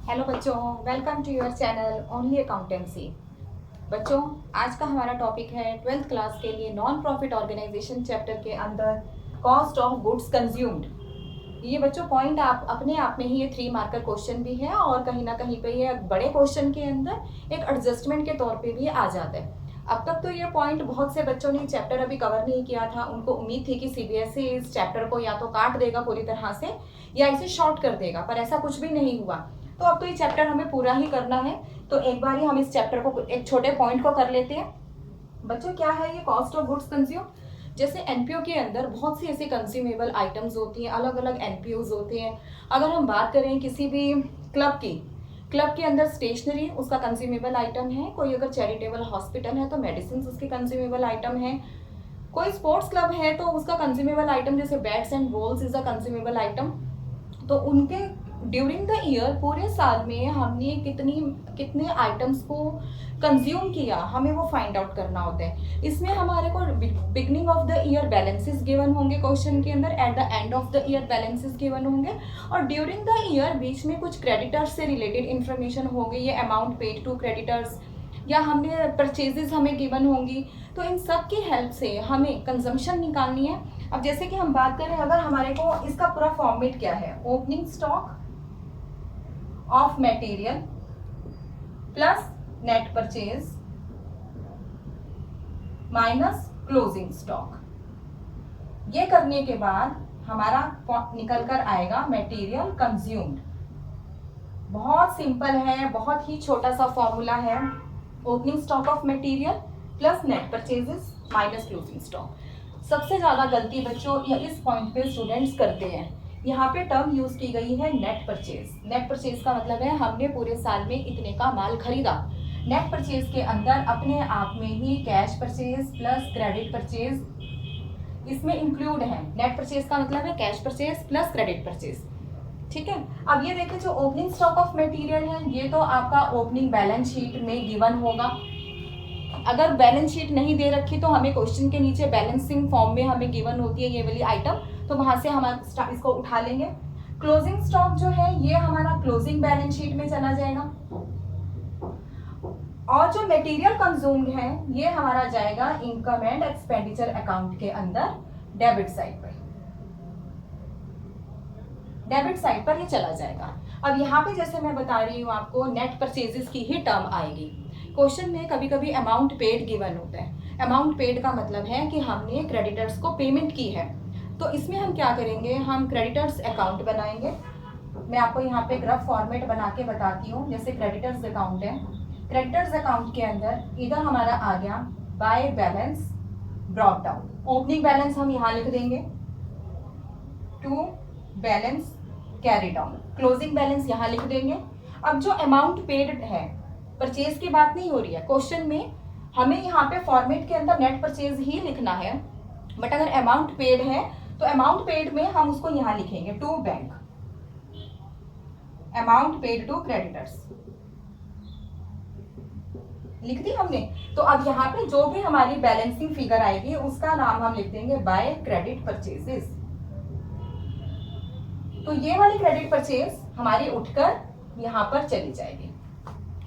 Hello बच्चों, welcome to your channel only accountancy. बच्चों, आज का हमारा टॉपिक है 12th क्लास के लिए नॉन प्रॉफिट ऑर्गेनाइजेशन चैप्टर के अंदर कॉस्ट ऑफ गुड्स कंज्यूम्ड। ये बच्चों पॉइंट आप अपने आप में ही ये 3 मार्कर क्वेश्चन भी है और कहीं ना कहीं पे ये बड़े क्वेश्चन के अंदर एक एडजस्टमेंट के तौर पे भी आ जाता है। अब तक तो ये पॉइंट बहुत से बच्चों ने चैप्टर अभी कवर नहीं किया था, उनको उम्मीद थी कि सीबीएसई इस चैप्टर को या तो काट देगा पूरी तरह से या इसे शॉर्ट कर देगा, पर ऐसा कुछ भी नहीं हुआ। तो अब तो ये चैप्टर हमें पूरा ही करना है, तो एक बार ही हम इस चैप्टर को एक छोटे पॉइंट को कर लेते हैं। बच्चों, क्या है ये कॉस्ट ऑफ गुड्स कंज्यूम? जैसे एनपीओ के अंदर बहुत सी ऐसी कंज्यूमेबल आइटम्स होती हैं, अलग अलग एनपीओज होते हैं। अगर हम बात करें किसी भी क्लब के अंदर स्टेशनरी उसका कंज्यूमेबल आइटम है, कोई अगर चैरिटेबल हॉस्पिटल है तो मेडिसिन उसके कंज्यूमेबल आइटम है, कोई स्पोर्ट्स क्लब है तो उसका कंज्यूमेबल आइटम जैसे bats and balls is a consumable item. तो उनके ड्यूरिंग द ईयर पूरे साल में हमने कितने आइटम्स को कंज्यूम किया, हमें वो फाइंड आउट करना होता है। इसमें हमारे को beginning of the year balances given होंगे क्वेश्चन के अंदर, at the end of the year balances given होंगे, और ड्यूरिंग द ईयर बीच में कुछ क्रेडिटर्स से रिलेटेड इन्फॉर्मेशन होगी, ये अमाउंट पेड टू क्रेडिटर्स या हमने परचेजेस हमें गिवन होंगी। तो इन सब की हेल्प से हमें कंजम्पशन निकालनी है। अब जैसे कि हम बात करें, अगर हमारे को इसका पूरा फॉर्मेट क्या है, opening stock of material plus net purchase minus closing stock. ये करने के बाद हमारा निकल कर आएगा मटेरियल कंज्यूम्ड। बहुत सिंपल है, बहुत ही छोटा सा फॉर्मूला है, opening stock of material plus net purchases minus closing stock. सबसे ज्यादा गलती बच्चों या इस पॉइंट पे स्टूडेंट्स करते हैं, यहाँ पे टर्म यूज की गई है नेट परचेज। नेट परचेज का मतलब है हमने पूरे साल में इतने का माल खरीदा। नेट परचेज के अंदर अपने आप में ही cash purchase plus credit purchase इसमें इंक्लूड है। नेट परचेज का मतलब है cash purchase plus credit purchase, ठीक है। अब ये देखिए, जो ओपनिंग स्टॉक ऑफ मटेरियल है ये तो आपका ओपनिंग बैलेंस शीट में गिवन होगा। अगर बैलेंस शीट नहीं दे रखी तो हमें क्वेश्चन के नीचे बैलेंसिंग फॉर्म में हमें गिवन होती है ये वाली आइटम, तो वहां से हम इसको उठा लेंगे। क्लोजिंग स्टॉक जो है ये हमारा क्लोजिंग बैलेंस शीट में चला जाएगा, और जो मटेरियल कंज्यूम्ड है ये हमारा जाएगा इनकम एंड एक्सपेंडिचर अकाउंट के अंदर डेबिट साइड पर। डेबिट साइड पर ये चला जाएगा। अब यहाँ पे जैसे मैं बता रही हूँ आपको, नेट परचेजेस की ही टर्म आएगी। क्वेश्चन में कभी कभी अमाउंट पेड गिवन होता है। अमाउंट पेड का मतलब है कि हमने क्रेडिटर्स को पेमेंट की है, तो इसमें हम क्या करेंगे, हम क्रेडिटर्स अकाउंट बनाएंगे। मैं आपको यहाँ पे ग्राफ फॉर्मेट बना के बताती हूँ। जैसे क्रेडिटर्स अकाउंट है, क्रेडिटर्स अकाउंट के अंदर इधर हमारा आ गया by balance brought down. Opening balance हम यहाँ लिख देंगे, to balance carry down, closing balance यहाँ लिख देंगे। अब जो अमाउंट पेड है, परचेज की बात नहीं हो रही है क्वेश्चन में, हमें यहाँ पे फॉर्मेट के अंदर नेट परचेज ही लिखना है, बट अगर अमाउंट पेड है तो अमाउंट पेड में हम उसको यहाँ लिखेंगे to bank, amount paid to creditors लिख दी हमने। तो अब यहाँ पे जो भी हमारी बैलेंसिंग फिगर आएगी उसका नाम हम लिख देंगे बाय क्रेडिट परचेजेस। तो ये वाली क्रेडिट परचेज हमारी उठकर यहाँ पर चली जाएगी।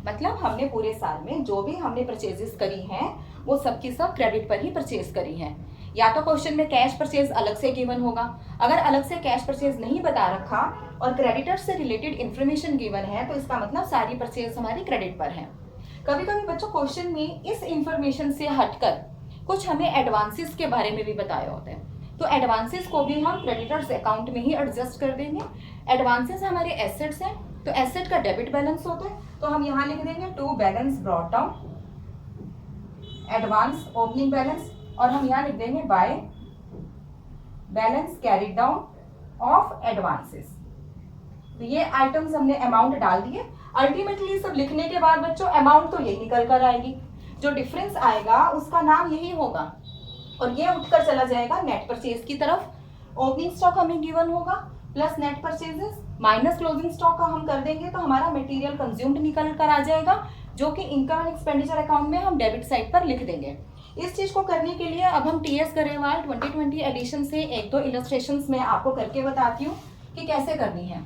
मतलब हमने पूरे साल में जो भी हमने परचेजेस करी हैं वो सब की सब क्रेडिट पर ही परचेज करी हैं। या तो क्वेश्चन में कैश परचेज अलग से गिवन होगा, अगर अलग से कैश परचेज नहीं बता रखा और क्रेडिटर से रिलेटेड इन्फॉर्मेशन गिवन है तो इसका मतलब सारी परचेज हमारी क्रेडिट पर है। कभी कभी बच्चों क्वेश्चन में इस इंफॉर्मेशन से हटकर कुछ हमें एडवांसेस के बारे में भी बताया होता है, तो एडवांसेस को भी हम क्रेडिटर्स अकाउंट में ही एडजस्ट कर देंगे। एडवांसेस हमारे एसेट्स हैं, तो एसेट का डेबिट बैलेंस होता है, तो हम यहाँ लिख देंगे to balance brought down advance opening balance, और हम यहाँ लिख देंगे by balance carried down of advances. तो ये आइटम्स हमने अमाउंट डाल दिए। अल्टीमेटली सब लिखने के बाद बच्चों अमाउंट तो यही निकल कर आएगी, जो डिफरेंस आएगा उसका नाम यही होगा, और ये उठकर चला जाएगा नेट परचेज की तरफ। ओपनिंग स्टॉक हमें गिवन होगा plus net purchases minus closing stock का हम कर देंगे, तो हमारा मटेरियल कंज्यूम्ड निकल कर आ जाएगा, जो कि इनकम एंड एक्सपेंडिचर अकाउंट में हम डेबिट साइड पर लिख देंगे। इस चीज को करने के लिए अब हम टीएस गरेवाल 2020 एडिशन से एक दो इलस्ट्रेशंस मैं आपको करके बताती हूँ कि कैसे करनी है।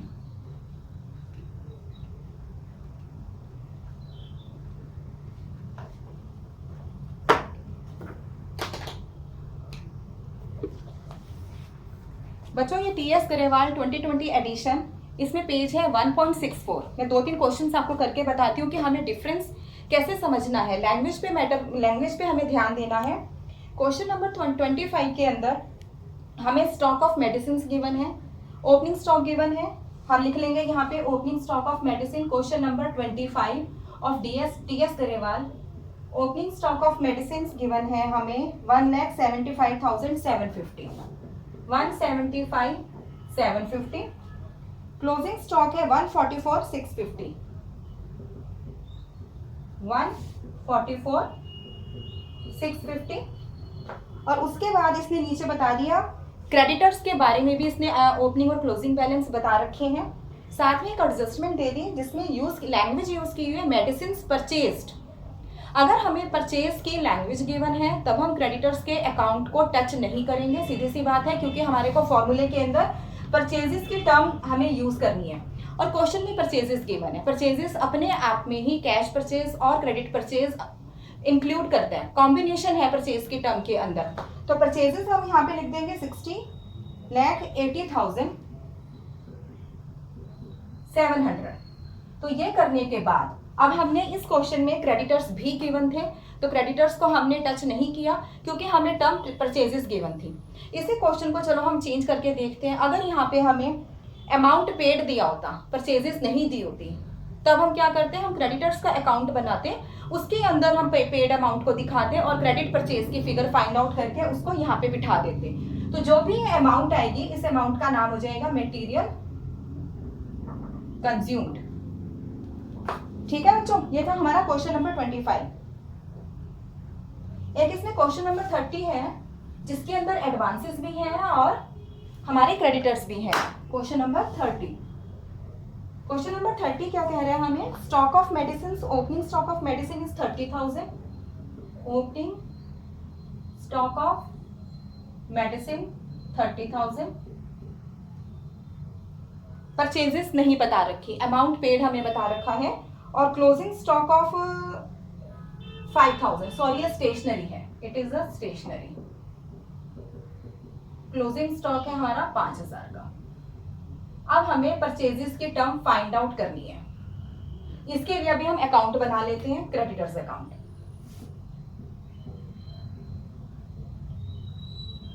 बच्चों ये टीएस गरेवाल 2020 एडिशन, इसमें पेज है 1.64। मैं 2-3 क्वेश्चंस आपको करके बताती हूँ कि हमें डिफरेंस कैसे समझना है, लैंग्वेज पे हमें ध्यान देना है। क्वेश्चन नंबर 25 के अंदर हमें स्टॉक ऑफ मेडिसिन गिवन है, ओपनिंग स्टॉक गिवन है। हम लिख लेंगे यहाँ पे opening stock of medicine, question number 25 of TS Grewal. Opening stock of medicine given है हमें 1,75,750, 175,750। क्लोजिंग स्टॉक है 144,650, 144,650। और उसके बाद इसने नीचे बता दिया क्रेडिटर्स के बारे में भी, इसने ओपनिंग और क्लोजिंग बैलेंस बता रखे हैं। साथ में एक एडजस्टमेंट दे दी जिसमें लैंग्वेज यूज की हुई है मेडिसिन परचेज्ड। अगर हमें परचेज की लैंग्वेज गिवन है तब हम क्रेडिटर्स के अकाउंट को टच नहीं करेंगे, सीधी सी बात है, क्योंकि हमारे को फॉर्मूले के अंदर परचेजेस की टर्म हमें यूज करनी है। और क्वेश्चन में परचेजेस गिवन है, परचेजेस अपने आप में ही कैश परचेज और क्रेडिट परचेज इंक्लूड करता है, कॉम्बिनेशन है परचेज की टर्म के अंदर। तो परचेजेस हम यहाँ पे लिख देंगे 60,80,700। तो ये करने के बाद अब हमने इस क्वेश्चन में क्रेडिटर्स भी गिवन थे, तो क्रेडिटर्स को हमने टच नहीं किया क्योंकि हमें टर्म परचेजेस गिवन थी। इसी क्वेश्चन को चलो हम चेंज करके देखते हैं। अगर यहाँ पे हमें अमाउंट पेड दिया होता, परचेजेस नहीं दी होती, तब हम क्या करते हैं, हम क्रेडिटर्स का अकाउंट बनाते, उसके अंदर हम पेड अमाउंट को दिखाते और क्रेडिट परचेज की फिगर फाइंड आउट करके उसको यहाँ पे बिठा देते। तो जो भी अमाउंट आएगी इस अमाउंट का नाम हो जाएगा मटेरियल कंज्यूम्ड। ठीक है बच्चों, ये था हमारा क्वेश्चन नंबर 25। एक इसमें क्वेश्चन नंबर 30 है जिसके अंदर एडवांसेस भी हैं और हमारे क्रेडिटर्स भी हैं। क्वेश्चन नंबर 30, क्वेश्चन नंबर 30 क्या कह रहा है हमें, stock of medicine, opening stock of medicine is 30,000, opening stock of medicine 30,000। Purchases नहीं बता रखी, अमाउंट पेड हमें बता रखा है। और क्लोजिंग स्टॉक ऑफ 5,000, सॉरी ये स्टेशनरी है, it is a stationery. Closing stock है हमारा 5,000 का। अब हमें परचेजेस की टर्म फाइंड आउट करनी है, इसके लिए अभी हम अकाउंट बना लेते हैं, क्रेडिटर्स अकाउंट।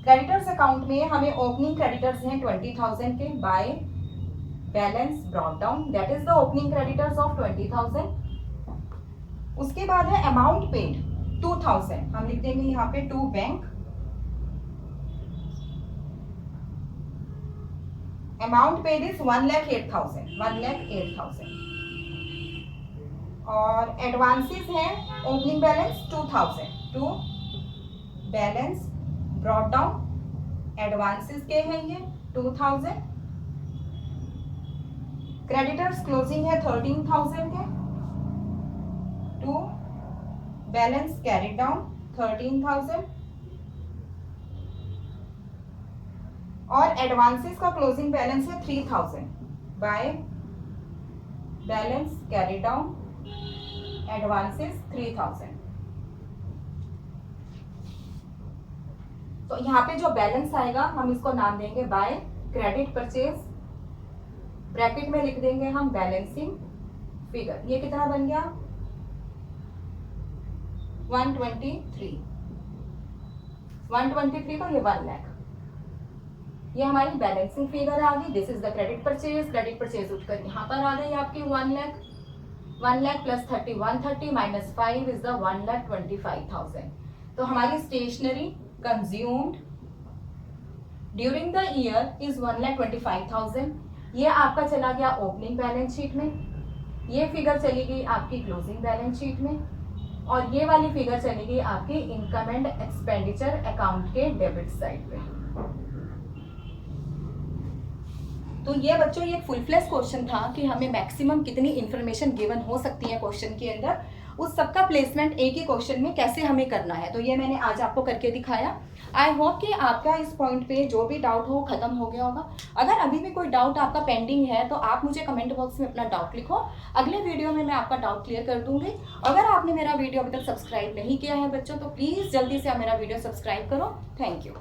क्रेडिटर्स अकाउंट में हमें ओपनिंग क्रेडिटर्स हैं 20,000 के, bye balance brought down, that is the opening creditors of 20,000। उसके बाद है अमाउंट पेड 2,000, हम लिख देंगे यहाँ पे to bank. Amount paid is 1,08,000, 1,08,000। और एडवांसेस हैं opening balance 2,000, to balance brought down, advances के हैं ये 2,000। क्रेडिटर्स क्लोजिंग है 13,000 के, टू बैलेंस कैरी डाउन 13,000। और एडवांसेस का क्लोजिंग बैलेंस है 3,000, by balance carry down advances 3,000। तो यहाँ पे जो बैलेंस आएगा हम इसको नाम देंगे बाय क्रेडिट परचेज, ब्रैकेट में लिख देंगे हम बैलेंसिंग फिगर। ये कितना बन गया 123, 123 का ये 1 लाख, ये हमारी बैलेंसिंग फिगर आ गई। This is the credit purchase उठकर यहाँ पर आ गई आपकी 1 lakh, 1 lakh plus 30, 130 minus 5 is the 1,25,000। तो हमारी stationery consumed during the year is 1,25,000। ये आपका चला गया ओपनिंग बैलेंस शीट में, ये फिगर चली गई आपकी क्लोजिंग बैलेंस शीट में, और ये वाली फिगर चली गई आपकी इनकम एंड एक्सपेंडिचर अकाउंट के डेबिट साइड पे। तो ये बच्चों ये फुल फ्लैश क्वेश्चन था कि हमें मैक्सिमम कितनी इंफॉर्मेशन गिवन हो सकती है क्वेश्चन के अंदर, उस सबका प्लेसमेंट एक ही क्वेश्चन में कैसे हमें करना है। तो ये मैंने आज आपको करके दिखाया। आई होप कि आपका इस पॉइंट पे जो भी डाउट हो खत्म हो गया होगा। अगर अभी भी कोई डाउट आपका पेंडिंग है तो आप मुझे कमेंट बॉक्स में अपना डाउट लिखो, अगले वीडियो में मैं आपका डाउट क्लियर कर दूंगी। अगर आपने मेरा वीडियो अभी तक सब्सक्राइब नहीं किया है बच्चों तो प्लीज़ जल्दी से मेरा वीडियो सब्सक्राइब करो। Thank you.